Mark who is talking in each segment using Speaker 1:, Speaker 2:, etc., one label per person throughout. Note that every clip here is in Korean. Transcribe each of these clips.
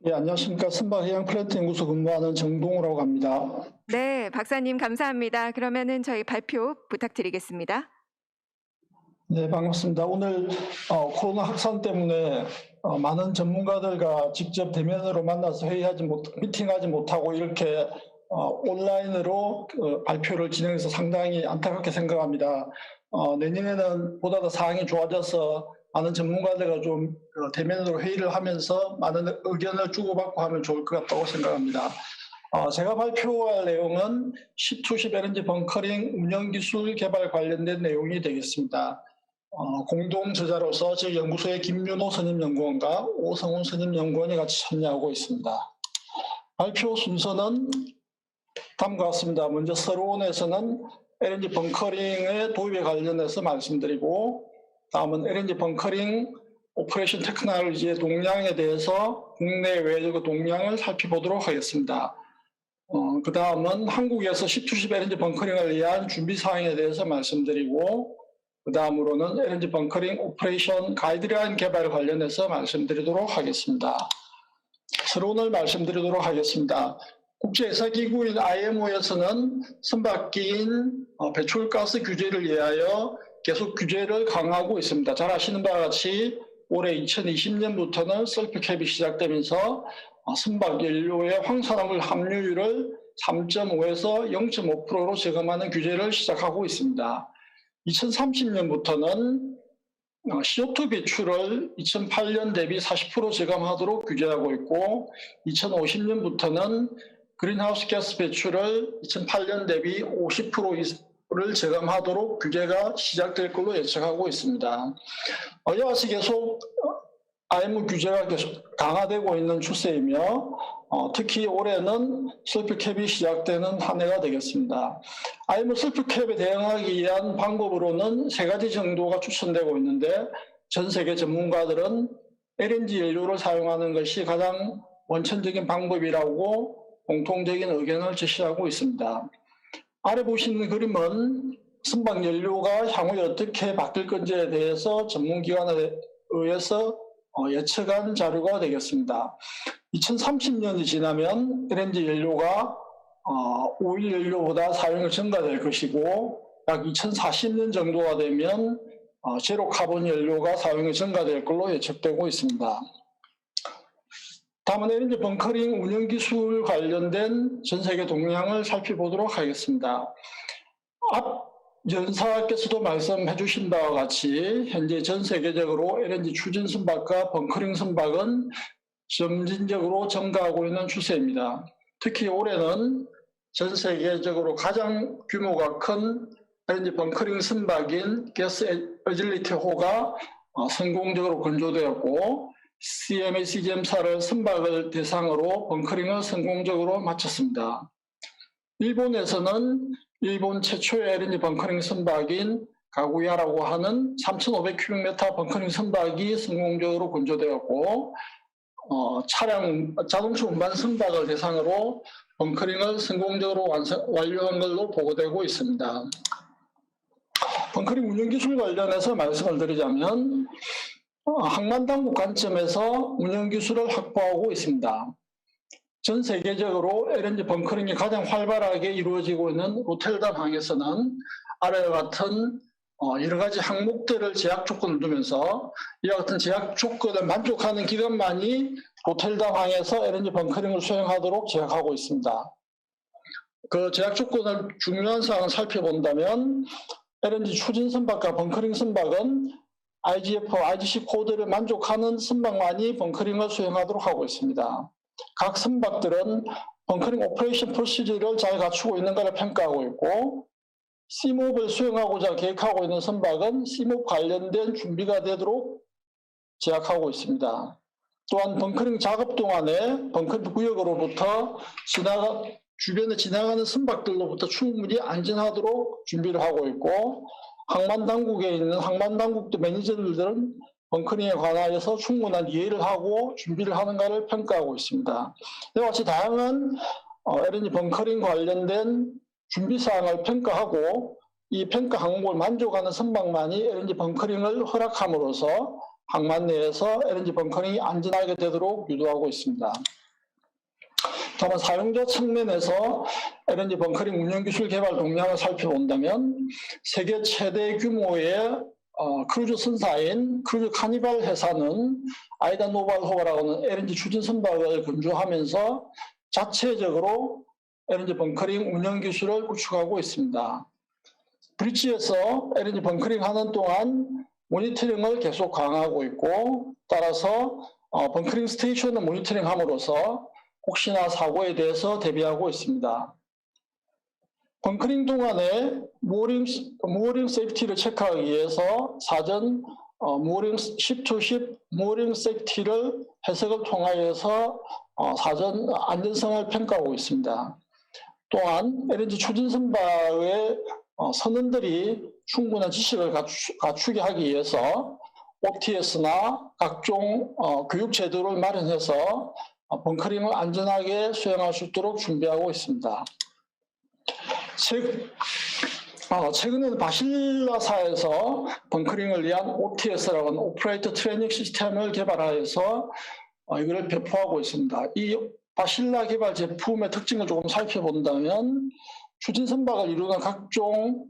Speaker 1: 예, 안녕하십니까. 선박해양 플랜트 연구소 근무하는 정동우라고 합니다.
Speaker 2: 네, 박사님 감사합니다. 그러면은 저희 발표 부탁드리겠습니다.
Speaker 1: 네, 반갑습니다. 오늘 코로나 확산 때문에 많은 전문가들과 직접 대면으로 만나서 미팅하지 못하고 이렇게 온라인으로 발표를 진행해서 상당히 안타깝게 생각합니다. 내년에는 보다 더 상황이 좋아져서 많은 전문가들과 좀 대면으로 회의를 하면서 많은 의견을 주고받고 하면 좋을 것 같다고 생각합니다. 제가 발표할 내용은 C210 LNG 벙커링 운영기술 개발 관련된 내용이 되겠습니다. 공동 저자로서 제 연구소의 김윤호 선임연구원과 오성훈 선임연구원이 같이 참여하고 있습니다. 발표 순서는 다음과 같습니다. 먼저 서론에서는 LNG 벙커링의 도입에 관련해서 말씀드리고, 다음은 LNG 벙커링 오퍼레이션 테크놀로지의 동향에 대해서 국내외 동향을 살펴보도록 하겠습니다. 그 다음은 한국에서 C210 LNG 벙커링을 위한 준비 사항에 대해서 말씀드리고, 그 다음으로는 LNG 벙커링 오퍼레이션 가이드라인 개발 관련해서 말씀드리도록 하겠습니다. 서론을 말씀드리도록 하겠습니다. 국제회사기구인 IMO에서는 선박기인 배출가스 규제를 위하여 계속 규제를 강화하고 있습니다. 잘 아시는 바와 같이 올해 2020년부터는 셀프캡이 시작되면서 선박 연료의 황산화물 함유율을 3.5에서 0.5%로 저감하는 규제를 시작하고 있습니다. 2030년부터는 CO2 배출을 2008년 대비 40% 저감하도록 규제하고 있고, 2050년부터는 그린하우스 가스 배출을 2008년 대비 50%를 저감하도록 규제가 시작될 걸로 예측하고 있습니다. 이와 같이 계속 IMO 규제가 계속 강화되고 있는 추세이며, 특히 올해는 셀프캡이 시작되는 한 해가 되겠습니다. IMO 셀프캡에 대응하기 위한 방법으로는 3가지 정도가 추천되고 있는데, 전 세계 전문가들은 LNG 연료를 사용하는 것이 가장 원천적인 방법이라고 공통적인 의견을 제시하고 있습니다. 아래 보시는 그림은 선박 연료가 향후에 어떻게 바뀔 건지에 대해서 전문기관에 의해서 예측한 자료가 되겠습니다. 2030년이 지나면 LNG 연료가 오일 연료보다 사용이 증가될 것이고, 약 2040년 정도가 되면 제로 카본 연료가 사용이 증가될 걸로 예측되고 있습니다. 다음은 LNG 벙커링 운영기술 관련된 전 세계 동향을 살펴보도록 하겠습니다. 앞 연사께서도 말씀해 주신 바와 같이 현재 전 세계적으로 LNG 추진 선박과 벙커링 선박은 점진적으로 증가하고 있는 추세입니다. 특히 올해는 전 세계적으로 가장 규모가 큰 LNG 벙커링 선박인 가스 어질리티 호가 성공적으로 건조되었고, CMA CGM사를 선박을 대상으로 벙커링을 성공적으로 마쳤습니다. 일본에서는 일본 최초의 LNG 벙커링 선박인 가구야라고 하는 3,500큐빅미터 벙커링 선박이 성공적으로 건조되었고, 자동차 운반 선박을 대상으로 벙커링을 성공적으로 완료한 걸로 보고되고 있습니다. 벙커링 운영기술 관련해서 말씀을 드리자면, 항만당국 관점에서 운영기술을 확보하고 있습니다. 전 세계적으로 LNG 벙커링이 가장 활발하게 이루어지고 있는 로텔담 항에서는 아래와 같은 여러 가지 항목들을 제약 조건을 두면서 이와 같은 제약 조건을 만족하는 기관만이 로텔담 항에서 LNG 벙커링을 수행하도록 제약하고 있습니다. 그 제약 조건을 중요한 사항을 살펴본다면, LNG 추진 선박과 벙커링 선박은 IGF, IGC 코드를 만족하는 선박만이 벙커링을 수행하도록 하고 있습니다. 각 선박들은 벙커링 오퍼레이션 프로시저를 잘 갖추고 있는가를 평가하고 있고, CMOP을 수행하고자 계획하고 있는 선박은 CMOP 관련된 준비가 되도록 제약하고 있습니다. 또한 벙커링 작업 동안에 벙커링 구역으로부터 주변에 지나가는 선박들로부터 충분히 안전하도록 준비를 하고 있고, 항만당국에 있는 항만당국도 매니저들은 벙커링에 관하여서 충분한 이해를 하고 준비를 하는가를 평가하고 있습니다. 이와 같이 다양한 LNG 벙커링 관련된 준비사항을 평가하고, 이 평가 항목을 만족하는 선박만이 LNG 벙커링을 허락함으로써 항만 내에서 LNG 벙커링이 안전하게 되도록 유도하고 있습니다. 다만 사용자 측면에서 LNG 벙커링 운영 기술 개발 동향을 살펴본다면 세계 최대 규모의 크루즈 선사인 크루즈 카니발 회사는 아이다 노발호바라고 하는 LNG 추진 선박을 건조하면서 자체적으로 LNG 벙커링 운영 기술을 구축하고 있습니다. 브릿지에서 LNG 벙커링 하는 동안 모니터링을 계속 강화하고 있고, 따라서 벙커링 스테이션을 모니터링함으로써 혹시나 사고에 대해서 대비하고 있습니다. 벙커링 동안에 모어링 세이프티를 체크하기 위해서 사전 모어링 10-10 모어링 세이프티를 해석을 통하여서 사전 안전성을 평가하고 있습니다. 또한 LNG 추진 선박의 선원들이 충분한 지식을 갖추게 하기 위해서 OTS나 각종 교육 제도를 마련해서 벙커링을 안전하게 수행할 수 있도록 준비하고 있습니다. 최근에는 바실라사에서 벙커링을 위한 OTS라고 하는 오퍼레이터 트레이닝 시스템을 개발하여서 이걸 배포하고 있습니다. 이 바실라 개발 제품의 특징을 조금 살펴본다면 추진 선박을 이루는 각종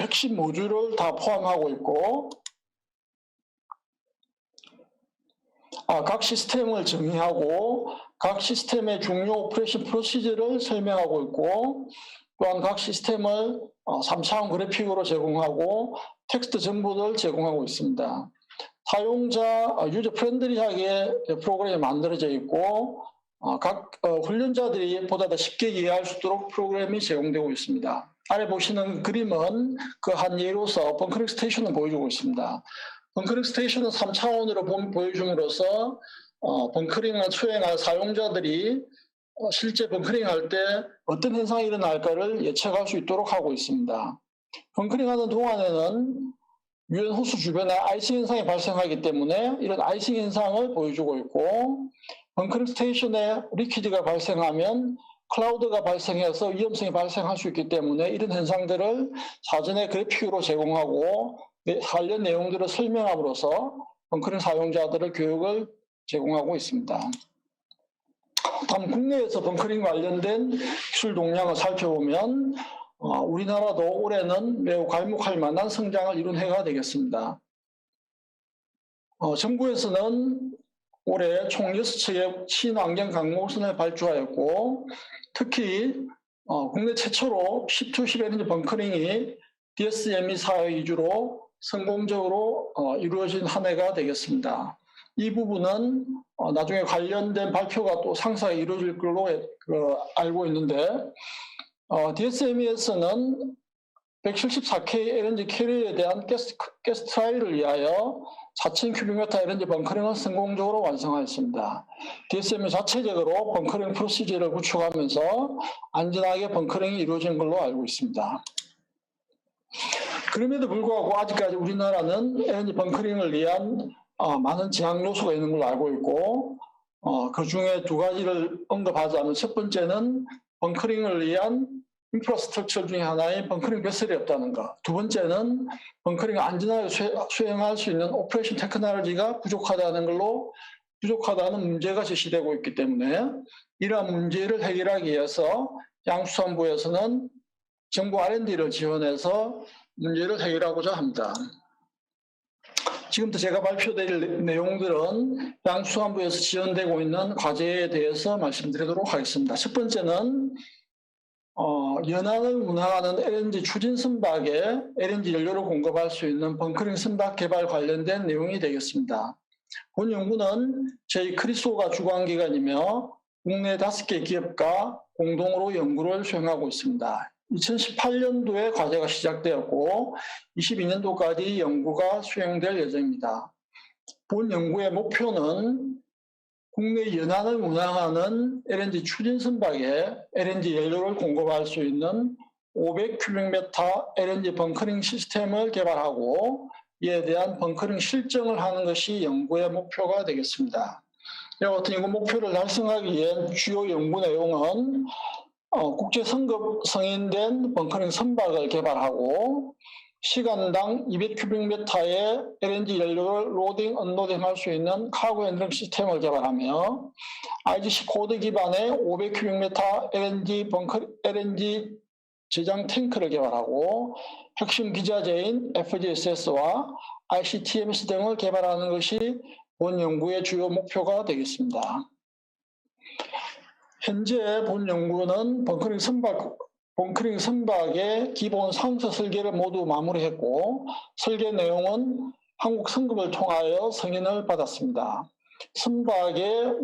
Speaker 1: 핵심 모듈을 다 포함하고 있고, 각 시스템을 정의하고 각 시스템의 중요 오퍼레이션 프로시저를 설명하고 있고, 또한 각 시스템을 3차원 그래픽으로 제공하고 텍스트 정보를 제공하고 있습니다. 사용자 유저 프렌들리하게 프로그램이 만들어져 있고, 각 훈련자들이 보다 더 쉽게 이해할 수 있도록 프로그램이 제공되고 있습니다. 아래 보시는 그림은 그 한 예로서 벙커링 스테이션을 보여주고 있습니다. 벙커링 스테이션은 3차원으로 보여줌으로써 벙커링을 수행할 사용자들이 실제 벙커링할 때 어떤 현상이 일어날까를 예측할 수 있도록 하고 있습니다. 벙커링하는 동안에는 유엔 호수 주변에 아이싱 현상이 발생하기 때문에 이런 아이싱 현상을 보여주고 있고, 벙커링 스테이션에 리퀴드가 발생하면 클라우드가 발생해서 위험성이 발생할 수 있기 때문에 이런 현상들을 사전에 그래픽으로 제공하고 관련 내용들을 설명함으로써 벙커링 사용자들의 교육을 제공하고 있습니다. 다음 국내에서 벙커링 관련된 기술 동향을 살펴보면 우리나라도 올해는 매우 괄목할 만한 성장을 이룬 해가 되겠습니다. 정부에서는 올해 총 6척의 친환경 강모선을 발주하였고, 특히 국내 최초로 10-10 LNG 벙커링이 DSME 사회 위주로 성공적으로 이루어진 한 해가 되겠습니다. 이 부분은 나중에 관련된 발표가 또 상세하게 이루어질 걸로 알고 있는데, DSME에서는 174K LNG 캐리어에 대한 가스 트라이를 위하여 4,000큐빅미터 LNG 벙커링을 성공적으로 완성하였습니다. DSME 자체적으로 벙커링 프로시저를 구축하면서 안전하게 벙커링이 이루어진 걸로 알고 있습니다. 그럼에도 불구하고 아직까지 우리나라는 LNG 벙커링을 위한 많은 제약 요소가 있는 걸로 알고 있고, 그 중에 두 가지를 언급하자면, 첫 번째는 벙커링을 위한 인프라스트럭처 중에 하나인 벙커링 베슬이 없다는 것, 두 번째는 벙커링을 안전하게 수행할 수 있는 오퍼레이션 테크놀로지가 부족하다는 문제가 제시되고 있기 때문에 이러한 문제를 해결하기 위해서 양수산부에서는 정부 R&D를 지원해서 문제를 해결하고자 합니다. 지금부터 제가 발표드릴 내용들은 양수산부에서 지원되고 있는 과제에 대해서 말씀드리도록 하겠습니다. 첫 번째는 연안을 운항하는 LNG 추진 선박에 LNG 연료를 공급할 수 있는 벙커링 선박 개발 관련된 내용이 되겠습니다. 본 연구는 저희 크리소가 주관기관이며 국내 5개 기업과 공동으로 연구를 수행하고 있습니다. 2018년도에 과제가 시작되었고 22년도까지 연구가 수행될 예정입니다. 본 연구의 목표는 국내 연안을 운항하는 LNG 추진 선박에 LNG 연료를 공급할 수 있는 500큐빅미터 LNG 벙커링 시스템을 개발하고 이에 대한 벙커링 실증을 하는 것이 연구의 목표가 되겠습니다. 이와 같은 연구 목표를 달성하기 위한 주요 연구 내용은 국제 성급 승인된 벙커링 선박을 개발하고 시간당 200큐빅미터의 LNG 연료를 로딩, 언로딩 할 수 있는 카고 핸들링 시스템을 개발하며 IGC 코드 기반의 500큐빅미터 LNG 저장 탱크를 개발하고 핵심 기자재인 FGSS와 ICTMS 등을 개발하는 것이 본 연구의 주요 목표가 되겠습니다. 현재 본 연구는 벙커링 선박의 기본 상세 설계를 모두 마무리했고 설계 내용은 한국 성급을 통하여 승인을 받았습니다. 선박의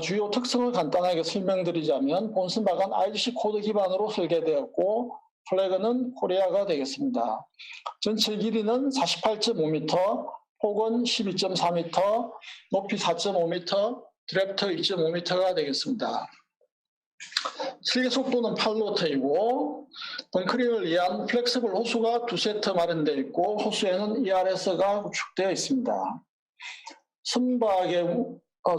Speaker 1: 주요 특성을 간단하게 설명드리자면 본 선박은 IGC 코드 기반으로 설계되었고 플래그는 코리아가 되겠습니다. 전체 길이는 48.5m, 폭은 12.4m, 높이 4.5m, 드래프트 2.5m가 되겠습니다. 설계 속도는 8노트이고 벙커링을 위한 플렉서블 호수가 2세트 마련되어 있고 호수에는 ERS가 구축되어 있습니다. 선박의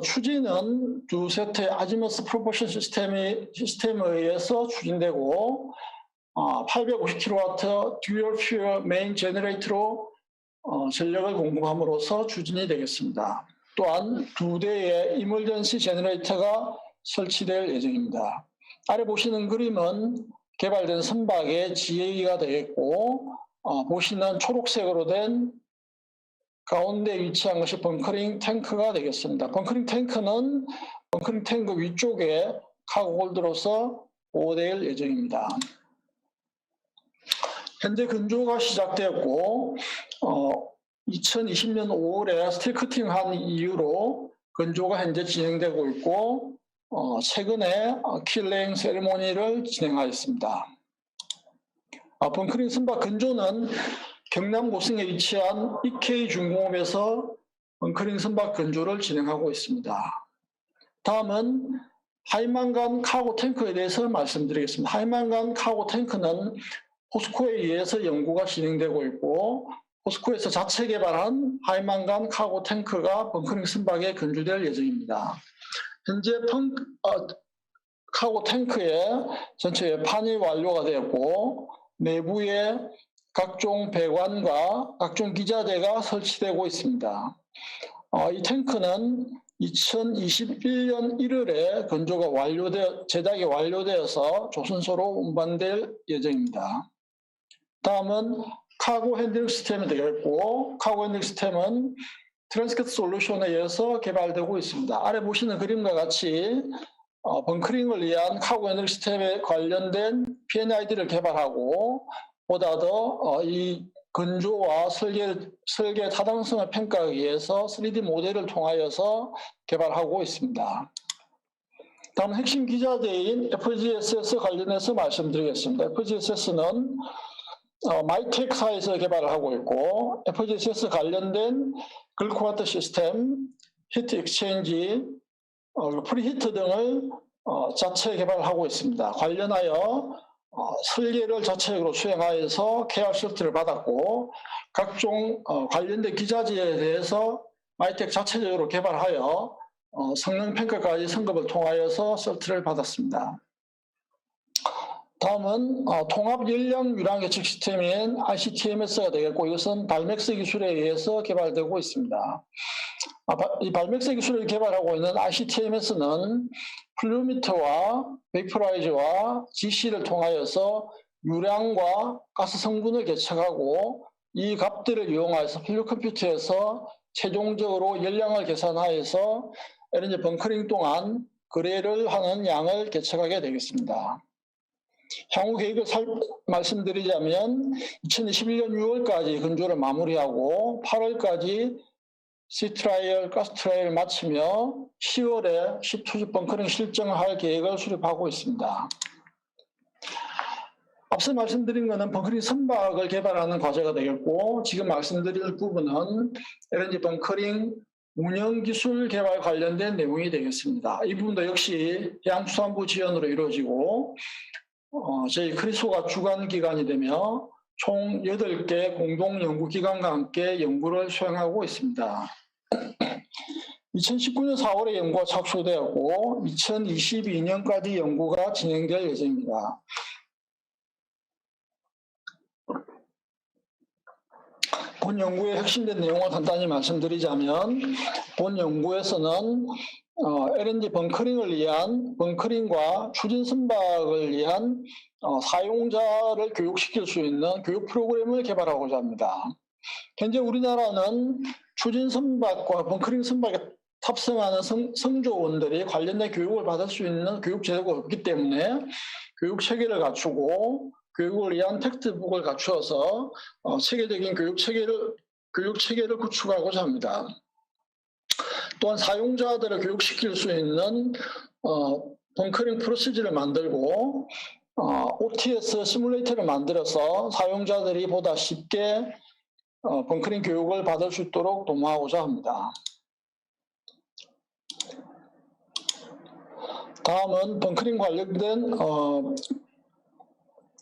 Speaker 1: 추진은 2세트의 아지머스 프로포션 시스템에 의해서 추진되고 850kW 듀얼 퓨얼 메인 제너레이터로 전력을 공급함으로써 추진이 되겠습니다. 또한 2대의 이멀전시 제너레이터가 설치될 예정입니다. 아래 보시는 그림은 개발된 선박의 GA가 되겠고 보시는 초록색으로 된 가운데 위치한 것이 벙커링 탱크가 되겠습니다. 벙커링 탱크는 벙커링 탱크 위쪽에 카고 홀드로서 보호될 예정입니다. 현재 건조가 시작되었고 2020년 5월에 스틸 커팅한 이후로 건조가 현재 진행되고 있고 최근에 킬링 세리머니를 진행하였습니다. 벙커링 선박 건조는 경남 고성에 위치한 EK 중공업에서 벙커링 선박 건조를 진행하고 있습니다. 다음은 하이만간 카고 탱크에 대해서 말씀드리겠습니다. 하이만간 카고 탱크는 포스코에 의해서 연구가 진행되고 있고 포스코에서 자체 개발한 하이만간 카고 탱크가 벙커링 선박에 건조될 예정입니다. 현재 카고 탱크의 전체 외판이 완료가 되었고 내부에 각종 배관과 각종 기자재가 설치되고 있습니다. 이 탱크는 2021년 1월에 건조가 제작이 완료되어서 조선소로 운반될 예정입니다. 다음은 카고 핸들링 시스템이 되겠고 카고 핸들링 시스템은 트랜스켓 솔루션에 의해서 개발되고 있습니다. 아래 보시는 그림과 같이 벙커링을 위한 카고 핸들링 시스템에 관련된 PNID를 개발하고 보다 더 이 건조와 설계 타당성을 평가하기 위해서 3D 모델을 통하여서 개발하고 있습니다. 다음 핵심 기자재인 FGSS 관련해서 말씀드리겠습니다. FGSS는 마이텍사에서 개발을 하고 있고 FGSS 관련된 글코와트 시스템, 히트 익스체인지, 프리히트 등을 자체 개발하고 있습니다. 관련하여 설계를 자체적으로 수행하여서 KR 설치를 받았고 각종 관련된 기자재에 대해서 마이텍 자체적으로 개발하여 성능 평가까지 성급을 통하여서 설치를 받았습니다. 다음은 통합 열량 유랑 예측 시스템인 ICTMS가 되겠고 이것은 발맥스 기술에 의해서 개발되고 있습니다. 이 발맥스 기술을 개발하고 있는 ICTMS는 플루미터와 베이퍼라이저와 GC를 통하여서 유량과 가스 성분을 계측하고 이 값들을 이용해서 플루 컴퓨터에서 최종적으로 열량을 계산하여서 LNG 벙커링 동안 거래를 하는 양을 계측하게 되겠습니다. 향후 계획을 말씀드리자면 2021년 6월까지 건조를 마무리하고 8월까지 시트라이얼, 가스트라이얼을 마치며 10월에 10투지 벙커링 실증을 할 계획을 수립하고 있습니다. 앞서 말씀드린 것은 벙커링 선박을 개발하는 과제가 되겠고 지금 말씀드릴 부분은 LNG 벙커링 운영기술 개발 관련된 내용이 되겠습니다. 이 부분도 역시 해양수산부 지원으로 이루어지고 저희 크리소가 주관기관이 되며 총 8개 공동연구기관과 함께 연구를 수행하고 있습니다. 2019년 4월에 연구가 착수되었고 2022년까지 연구가 진행될 예정입니다. 본 연구의 핵심된 내용을 간단히 말씀드리자면 본 연구에서는 LNG 벙커링을 위한 벙커링과 추진 선박을 위한 사용자를 교육시킬 수 있는 교육 프로그램을 개발하고자 합니다. 현재 우리나라는 추진 선박과 벙커링 선박에 탑승하는 성조원들이 관련된 교육을 받을 수 있는 교육 제도가 없기 때문에 교육 체계를 갖추고 교육을 위한 텍스트북을 갖추어서 체계적인 교육 체계를 구축하고자 합니다. 또한 사용자들을 교육시킬 수 있는 벙커링 프로시저를 만들고 OTS 시뮬레이터를 만들어서 사용자들이 보다 쉽게 벙커링 교육을 받을 수 있도록 도모하고자 합니다. 다음은 벙커링 관련된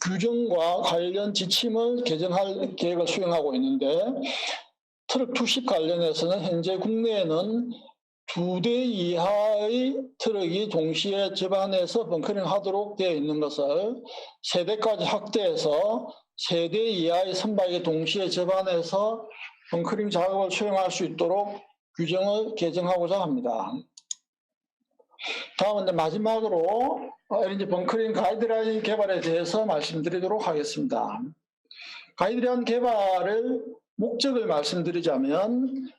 Speaker 1: 규정과 관련 지침을 개정할 계획을 수행하고 있는데 트럭 투식 관련해서는 현재 국내에는 2대 이하의 트럭이 동시에 접안해서 벙커링 하도록 되어 있는 것을 3대까지 확대해서 3대 이하의 선박이 동시에 접안해서 벙커링 작업을 수행할 수 있도록 규정을 개정하고자 합니다. 다음은 마지막으로 LNG 벙커링 가이드라인 개발에 대해서 말씀드리도록 하겠습니다. 가이드라인 개발의 목적을 말씀드리자면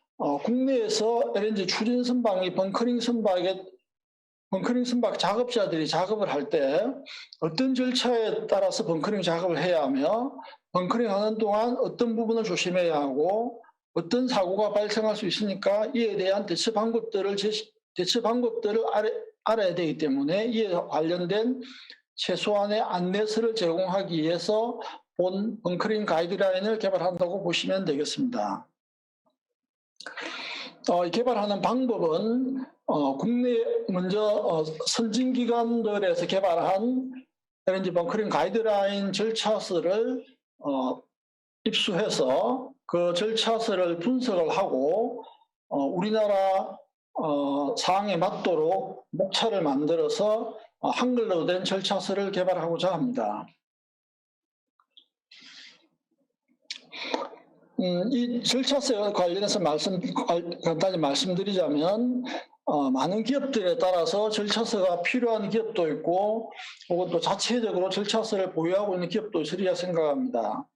Speaker 1: 국내에서 LNG 추진 선박이 벙커링 선박 작업자들이 작업을 할 때 어떤 절차에 따라서 벙커링 작업을 해야 하며 벙커링 하는 동안 어떤 부분을 조심해야 하고 어떤 사고가 발생할 수 있으니까 이에 대한 대처 방법들을 알아야 되기 때문에 이에 관련된 최소한의 안내서를 제공하기 위해서 본 벙커링 가이드라인을 개발한다고 보시면 되겠습니다. 개발하는 방법은 국내 먼저 선진기관들에서 개발한 LNG 벙커링 가이드라인 절차서를 입수해서 그 절차서를 분석을 하고 우리나라 사항에 맞도록 목차를 만들어서 한글로 된 절차서를 개발하고자 합니다. 이 절차서에 관련해서 간단히 말씀드리자면 많은 기업들에 따라서 절차서가 필요한 기업도 있고 혹은 또 자체적으로 절차서를 보유하고 있는 기업도 있으리라 생각합니다.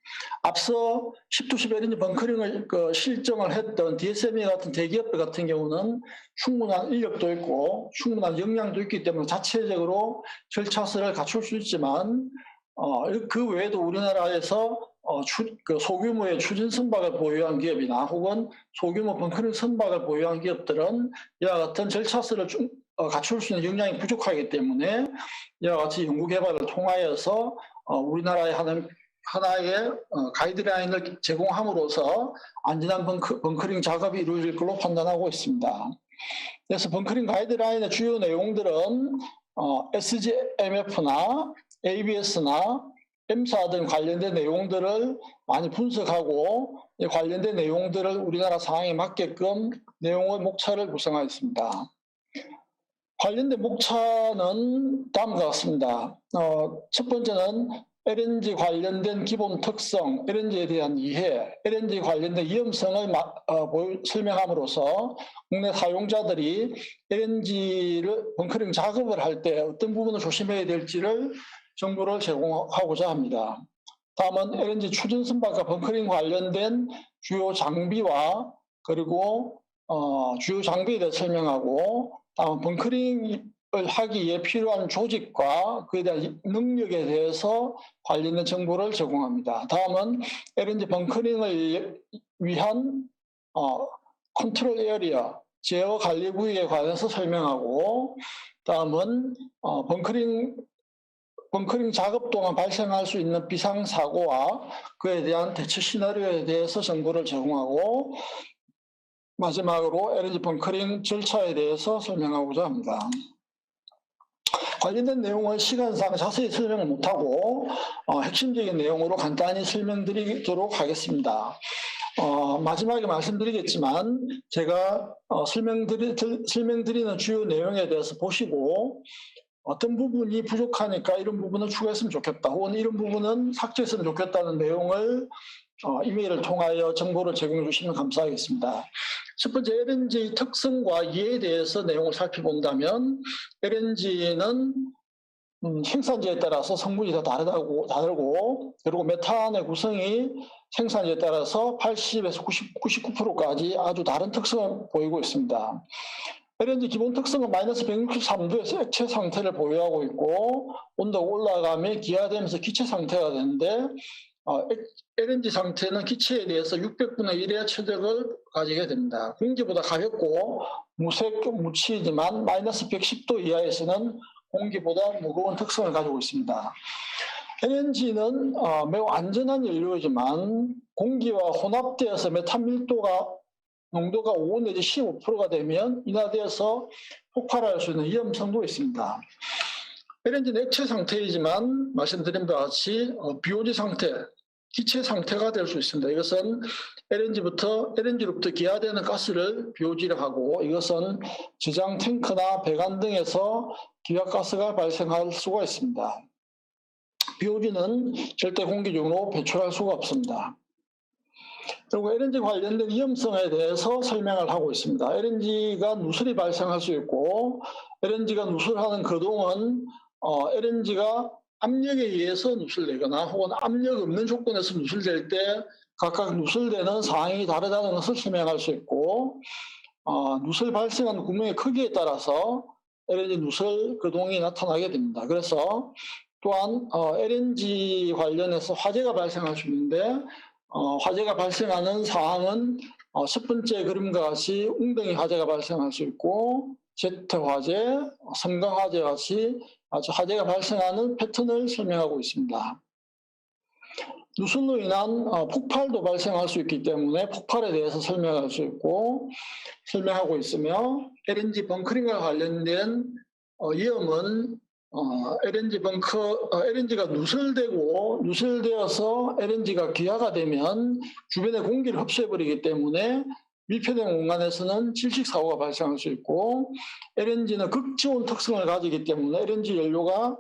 Speaker 1: 앞서 10-10 LNG 벙커링을 실정을 했던 DSME 같은 대기업들 같은 경우는 충분한 인력도 있고 충분한 역량도 있기 때문에 자체적으로 절차서를 갖출 수 있지만 그 외에도 우리나라에서 소규모의 추진 선박을 보유한 기업이나 혹은 소규모 벙커링 선박을 보유한 기업들은 이와 같은 절차서를 갖출 수 있는 역량이 부족하기 때문에 이와 같이 연구 개발을 통하여서 우리나라의 하나의 가이드라인을 제공함으로써 안전한 벙커링 작업이 이루어질 걸로 판단하고 있습니다. 그래서 벙커링 가이드라인의 주요 내용들은 SGMF나 ABS나 M사 등 관련된 내용들을 많이 분석하고 관련된 내용들을 우리나라 상황에 맞게끔 내용의 목차를 구성하였습니다. 관련된 목차는 다음과 같습니다. 첫 번째는 LNG 관련된 기본 특성, LNG에 대한 이해, LNG 관련된 위험성을 설명함으로써 국내 사용자들이 LNG를 벙커링 작업을 할 때 어떤 부분을 조심해야 될지를 정보를 제공하고자 합니다. 다음은 LNG 추진 선박과 벙커링 관련된 주요 장비와 그리고 주요 장비에 대해 설명하고 다음 벙커링을 하기 위해 필요한 조직과 그에 대한 능력에 대해서 관련된 정보를 제공합니다. 다음은 LNG 벙커링을 위한 컨트롤 에리어, 제어 관리 부위에 관해서 설명하고 다음은 벙커링 작업 동안 발생할 수 있는 비상사고와 그에 대한 대처 시나리오에 대해서 정보를 제공하고 마지막으로 LNG 벙커링 절차에 대해서 설명하고자 합니다. 관련된 내용은 시간상 자세히 설명을 못하고 핵심적인 내용으로 간단히 설명드리도록 하겠습니다. 마지막에 말씀드리겠지만 제가 설명드리는 주요 내용에 대해서 보시고 어떤 부분이 부족하니까 이런 부분을 추가했으면 좋겠다 혹은 이런 부분은 삭제했으면 좋겠다는 내용을 이메일을 통하여 정보를 제공해 주시면 감사하겠습니다. 첫 번째, LNG 특성과 이해에 대해서 내용을 살펴본다면 LNG는 생산지에 따라서 성분이 다 다르고 그리고 메탄의 구성이 생산지에 따라서 80에서 99%까지 아주 다른 특성을 보이고 있습니다. LNG 기본 특성은 마이너스 163도에서 액체 상태를 보유하고 있고 온도가 올라가면 기화되면서 기체 상태가 되는데 LNG 상태는 기체에 대해서 600분의 1의 체력을 가지게 됩니다. 공기보다 가볍고 무치지만 마이너스 110도 이하에서는 공기보다 무거운 특성을 가지고 있습니다. LNG는 매우 안전한 연료이지만 공기와 혼합되어서 메탄 농도가 5 내지 15%가 되면 인하되어서 폭발할 수 있는 위험성도 있습니다. LNG는 액체 상태이지만 말씀드린 바와 같이 BOG 상태, 기체 상태가 될 수 있습니다. 이것은 LNG로부터 기화되는 가스를 BOG라고 하고 이것은 저장 탱크나 배관 등에서 기화가스가 발생할 수가 있습니다. BOG는 절대 공기 중으로 배출할 수가 없습니다. 그리고 LNG 관련된 위험성에 대해서 설명을 하고 있습니다. LNG가 누설이 발생할 수 있고 LNG가 누설하는 거동은 LNG가 압력에 의해서 누설되거나 혹은 압력 없는 조건에서 누설될 때 각각 누설되는 상황이 다르다는 것을 설명할 수 있고 누설 발생하는 구멍의 크기에 따라서 LNG 누설 거동이 나타나게 됩니다. 그래서 또한 LNG 관련해서 화재가 발생할 수 있는데 화재가 발생하는 상황은 첫 번째 그림과 같이 웅덩이 화재가 발생할 수 있고 제트 화재, 섬광 화재 같이 아주 화재가 발생하는 패턴을 설명하고 있습니다. 누설로 인한 폭발도 발생할 수 있기 때문에 폭발에 대해서 설명하고 있으며 LNG 벙커링과 관련된 위험은 LNG가 누설되어서 LNG가 기화가 되면 주변의 공기를 흡수해버리기 때문에 밀폐된 공간에서는 질식 사고가 발생할 수 있고 LNG는 극지온 특성을 가지기 때문에 LNG 연료가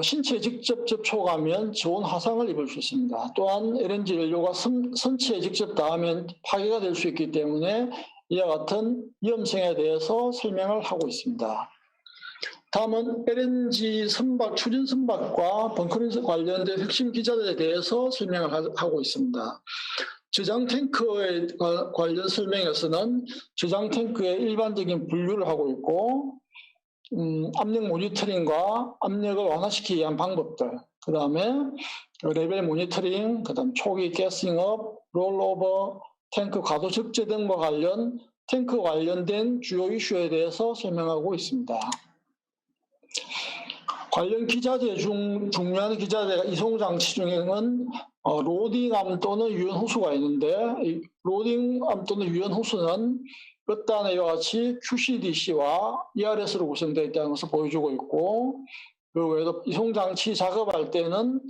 Speaker 1: 신체에 직접 접촉하면 저온 화상을 입을 수 있습니다. 또한 LNG 연료가 선체에 직접 닿으면 파괴가 될 수 있기 때문에 이와 같은 위험성에 대해서 설명을 하고 있습니다. 다음은 LNG 추진 선박과 벙커링 관련된 핵심 기자들에 대해서 설명을 하고 있습니다. 저장 탱크에 관련 설명에서는 저장 탱크의 일반적인 분류를 하고 있고 압력 모니터링과 압력을 완화시키기 위한 방법들, 그 다음에 레벨 모니터링, 그 다음 초기 가싱업, 롤오버, 탱크 과도 적재 등과 탱크 관련된 주요 이슈에 대해서 설명하고 있습니다. 관련 기자재 중 중요한 기자재가 이송장치 중에는 로딩암 또는 유연 호수가 있는데 로딩암 또는 유연 호수는 끝단에 이와 같이 QCDC와 ERS로 구성되어 있다는 것을 보여주고 있고 그 외에도 이송장치 작업할 때는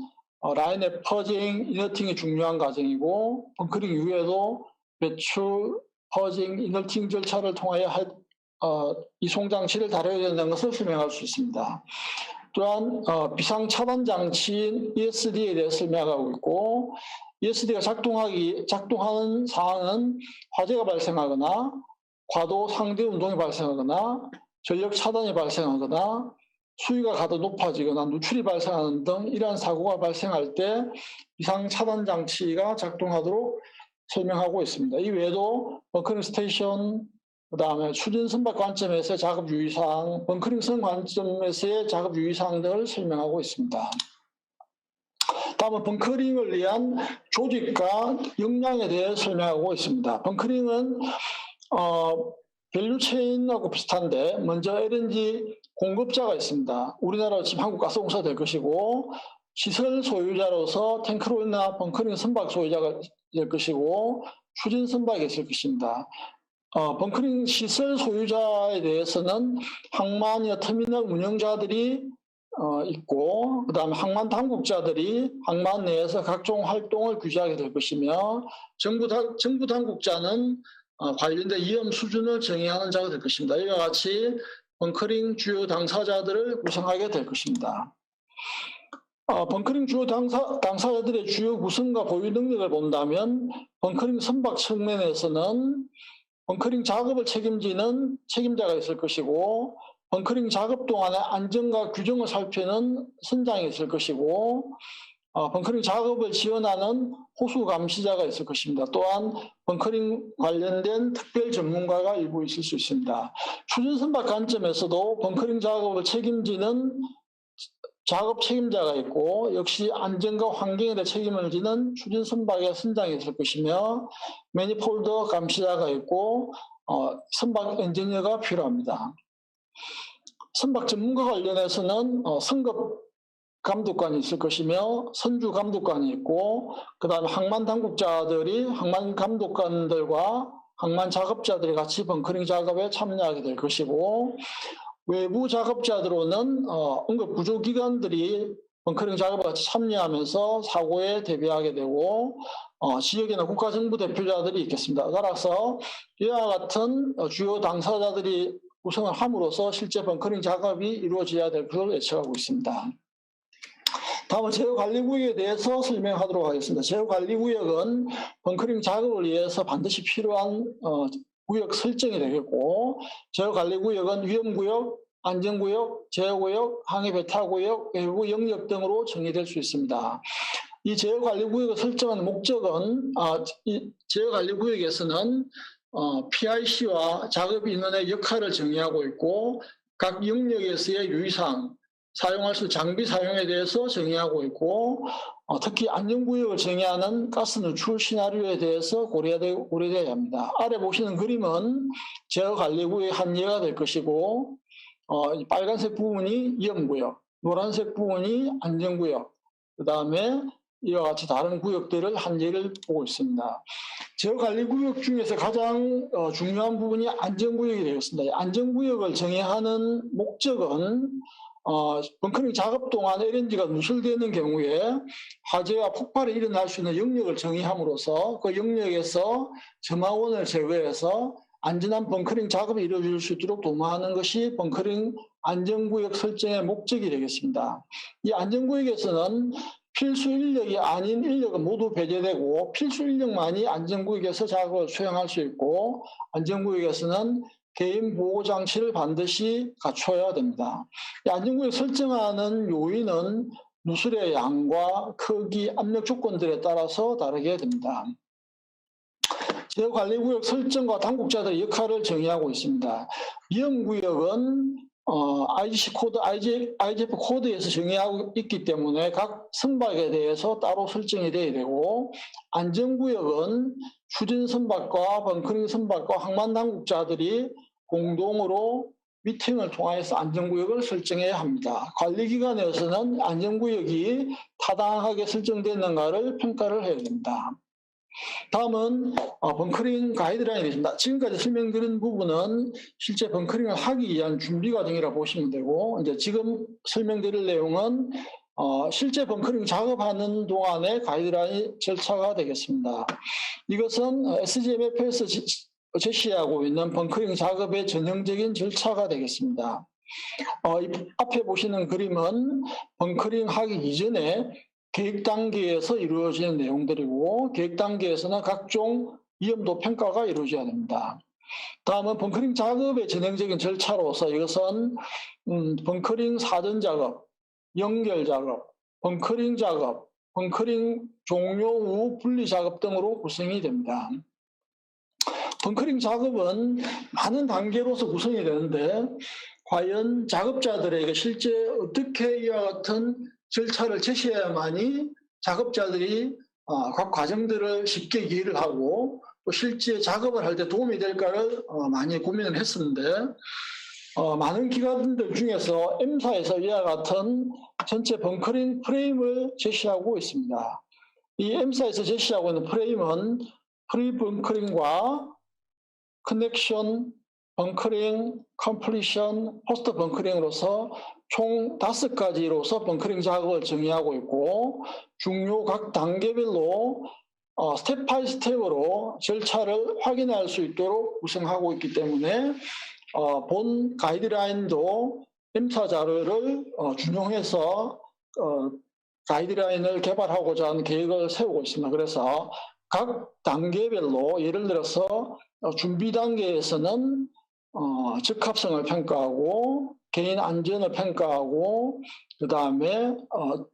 Speaker 1: 라인의 퍼징, 이너팅이 중요한 과정이고 벙커링 이후에도 배출, 퍼징, 이너팅 절차를 통하여 이송장치를 다뤄야 된다는 것을 설명할 수 있습니다. 또한 비상차단장치 ESD에 대해 설명하고 있고 ESD가 작동하는 상황은 화재가 발생하거나 과도 상대 운동이 발생하거나 전력 차단이 발생하거나 수위가 가도 높아지거나 누출이 발생하는 등 이러한 사고가 발생할 때 비상차단장치가 작동하도록 설명하고 있습니다. 이 외에도 벙커링 스테이션, 그 다음에 추진 선박 관점에서의 작업 유의사항, 벙커링선 관점에서의 작업 유의사항 등을 설명하고 있습니다. 다음은 벙커링을 위한 조직과 역량에 대해 설명하고 있습니다. 벙커링은 밸류체인하고 비슷한데 먼저 LNG 공급자가 있습니다. 우리나라 지금 한국가스공사가 될 것이고 시설 소유자로서 탱크로이나 벙커링 선박 소유자가 될 것이고 추진 선박이 있을 것입니다. 벙커링 시설 소유자에 대해서는 항만이나 터미널 운영자들이 있고 그다음에 항만 당국자들이 항만 내에서 각종 활동을 규제하게 될 것이며 정부 당국자는 관련된 위험 수준을 정의하는 자가 될 것입니다. 이와 같이 벙커링 주요 당사자들을 구성하게 될 것입니다. 벙커링 주요 당사자들의 주요 구성과 보유 능력을 본다면 벙커링 선박 측면에서는 벙커링 작업을 책임지는 책임자가 있을 것이고, 벙커링 작업 동안의 안전과 규정을 살피는 선장이 있을 것이고, 벙커링 작업을 지원하는 호수 감시자가 있을 것입니다. 또한 벙커링 관련된 특별 전문가가 일부 있을 수 있습니다. 추진 선박 관점에서도 벙커링 작업을 책임지는 작업 책임자가 있고, 역시 안전과 환경에 대해 책임을 지는 추진 선박의 선장이 있을 것이며, 매니폴더 감시자가 있고, 선박 엔지니어가 필요합니다. 선박 전문가 관련해서는 선급 감독관이 있을 것이며, 선주 감독관이 있고, 그다음에 항만 당국자들이 항만 감독관들과 항만 작업자들이 같이 벙커링 작업에 참여하게 될 것이고, 외부 작업자들로는 응급구조기관들이 벙커링 작업에 같이 참여하면서 사고에 대비하게 되고, 지역에는 국가정부 대표자들이 있겠습니다. 따라서 이와 같은 주요 당사자들이 구성을 함으로써 실제 벙커링 작업이 이루어져야 될 것을 예측하고 있습니다. 다음은 제어관리구역에 대해서 설명하도록 하겠습니다. 제어관리구역은 벙커링 작업을 위해서 반드시 필요한 구역 설정이 되겠고, 제어관리구역은 위험구역, 안전구역, 제어구역, 항해배타구역, 외부 영역 등으로 정의될 수 있습니다. 이 제어관리구역을 설정한 목적은 이 제어관리구역에서는 PIC와 작업 인원의 역할을 정의하고 있고, 각 영역에서의 유의사항, 사용할 수 있는 장비 사용에 대해서 정의하고 있고, 특히 안전구역을 정의하는 가스 누출 시나리오에 대해서 고려되어야 합니다. 아래 보시는 그림은 제어관리구역의 한 예가 될 것이고, 빨간색 부분이 위험구역, 노란색 부분이 안전구역, 그 다음에 이와 같이 다른 구역들을 한 예를 보고 있습니다. 제어관리구역 중에서 가장 중요한 부분이 안전구역이 되겠습니다. 안전구역을 정의하는 목적은 벙커링 작업 동안 LNG가 누설되는 경우에 화재와 폭발이 일어날 수 있는 영역을 정의함으로써 그 영역에서 점화원을 제거해서 안전한 벙커링 작업이 이루어질 수 있도록 도모하는 것이 벙커링 안전구역 설정의 목적이 되겠습니다. 이 안전구역에서는 필수 인력이 아닌 인력은 모두 배제되고, 필수 인력만이 안전구역에서 작업을 수행할 수 있고, 안전구역에서는 개인 보호 장치를 반드시 갖춰야 됩니다. 이 안전구역 설정하는 요인은 누설의 양과 크기, 압력 조건들에 따라서 다르게 됩니다. 제어관리구역 설정과 당국자들의 역할을 정의하고 있습니다. 위험구역은 IGC 코드, IGF 코드에서 정의하고 있기 때문에 각 선박에 대해서 따로 설정이 돼야 되고, 안전구역은 추진 선박과 벙커링 선박과 항만 당국자들이 공동으로 미팅을 통해서 안전구역을 설정해야 합니다. 관리기관에서는 안전구역이 타당하게 설정됐는가를 평가를 해야 됩니다. 다음은 벙커링 가이드라인입니다. 지금까지 설명드린 부분은 실제 벙커링을 하기 위한 준비 과정이라 보시면 되고, 이제 지금 설명드릴 내용은 실제 벙커링 작업하는 동안의 가이드라인 절차가 되겠습니다. 이것은 SGMF에서 제시하고 있는 벙커링 작업의 전형적인 절차가 되겠습니다. 앞에 보시는 그림은 벙커링 하기 이전에 계획 단계에서 이루어지는 내용들이고, 계획 단계에서는 각종 위험도 평가가 이루어져야 됩니다. 다음은 벙커링 작업의 전형적인 절차로서 이것은 벙커링 사전 작업, 연결 작업, 벙커링 작업, 벙커링 종료 후 분리 작업 등으로 구성이 됩니다. 벙커링 작업은 많은 단계로서 구성이 되는데, 과연 작업자들에게 실제 어떻게 이와 같은 절차를 제시해야만이 작업자들이 각 과정들을 쉽게 이해를 하고 또 실제 작업을 할 때 도움이 될까를 많이 고민을 했었는데, 많은 기관들 중에서 M사에서 이와 같은 전체 벙커링 프레임을 제시하고 있습니다. 이 M사에서 제시하고 있는 프레임은 프리 벙커링과 커넥션, 벙커링, 컴플리션, 포스트 벙커링으로서 총 5가지로서 벙커링 작업을 정의하고 있고, 중요 각 단계별로 스텝 바이 스텝으로 절차를 확인할 수 있도록 구성하고 있기 때문에 본 가이드라인도 M사 자료를 준용해서 가이드라인을 개발하고자 하는 계획을 세우고 있습니다. 그래서 각 단계별로 예를 들어서 준비 단계에서는 적합성을 평가하고 개인 안전을 평가하고 그다음에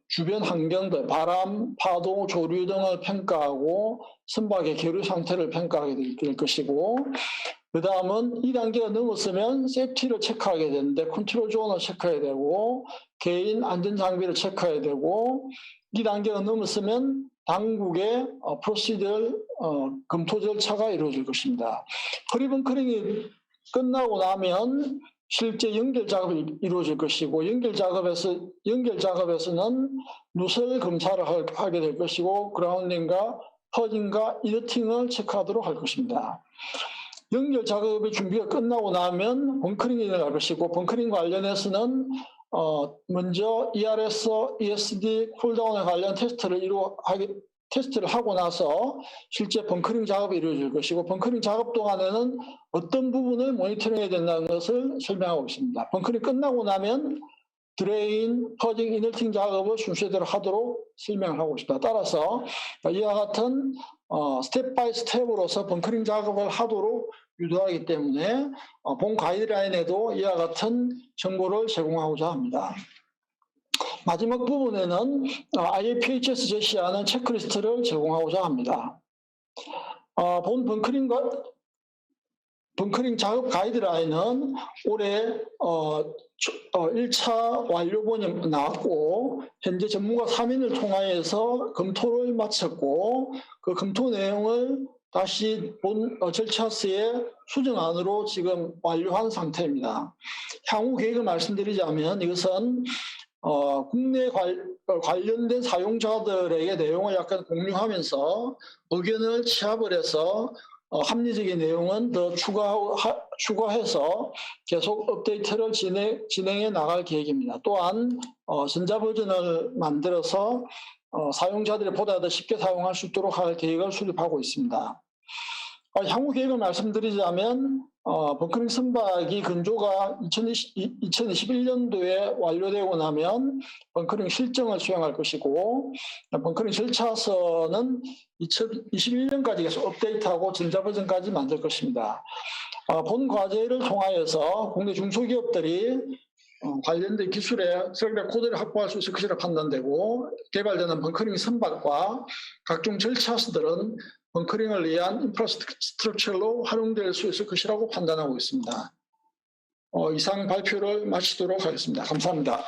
Speaker 1: 주변 환경들 바람, 파도, 조류 등을 평가하고 선박의 계류 상태를 평가하게 될 것이고 그다음은 2단계가 넘었으면 세프티를 체크하게 되는데 컨트롤 존을 체크해야 되고 개인 안전 장비를 체크해야 되고 2단계가 넘었으면 당국의 프로시저를 검토 절차가 이루어질 것입니다. 프리벙커링이 끝나고 나면 실제 연결 작업이 이루어질 것이고 연결 작업에서는 누설 검사를 하게 될 것이고 그라운딩과 퍼징과 이너팅을 체크하도록 할 것입니다. 연결 작업의 준비가 끝나고 나면 벙커링이 일어날 것이고 벙커링 관련해서는 먼저 ERS, ESD 쿨다운에 관련 테스트를 하고 나서 실제 벙커링 작업이 이루어질 것이고 벙커링 작업 동안에는 어떤 부분을 모니터링해야 된다는 것을 설명하고 있습니다. 벙커링 끝나고 나면 드레인, 퍼징, 이너팅 작업을 순서대로 하도록 설명을 하고 있습니다. 따라서 이와 같은 스텝 바이 스텝으로서 벙커링 작업을 하도록 유도하기 때문에 본 가이드라인에도 이와 같은 정보를 제공하고자 합니다. 마지막 부분에는 IAPH에서 제시하는 체크리스트를 제공하고자 합니다. 본 벙커링 작업 가이드라인은 올해 1차 완료본이 나왔고 현재 전문가 3인을 통하여서 검토를 마쳤고 그 검토 내용을 다시 본 절차서의 수정안으로 지금 완료한 상태입니다. 향후 계획을 말씀드리자면 이것은 국내 관련된 사용자들에게 내용을 약간 공유하면서 의견을 취합을 해서 합리적인 내용은 더 추가해서 계속 업데이트를 진행해 나갈 계획입니다. 또한 전자버전을 만들어서 사용자들이 보다 더 쉽게 사용할 수 있도록 할 계획을 수립하고 있습니다. 향후 계획을 말씀드리자면 벙커링 선박이 근조가 2021년도에 완료되고 나면 벙커링 실정을 수행할 것이고 벙커링 절차서는 2021년까지 계속 업데이트하고 전자버전까지 만들 것입니다. 본 과제를 통하여서 국내 중소기업들이 관련된 기술의 설계 코드를 확보할 수 있을 것이라 판단되고 개발되는 벙커링 선박과 각종 절차서들은 벙커링을 위한 인프라스트럭처로 활용될 수 있을 것이라고 판단하고 있습니다. 이상 발표를 마치도록 하겠습니다. 감사합니다.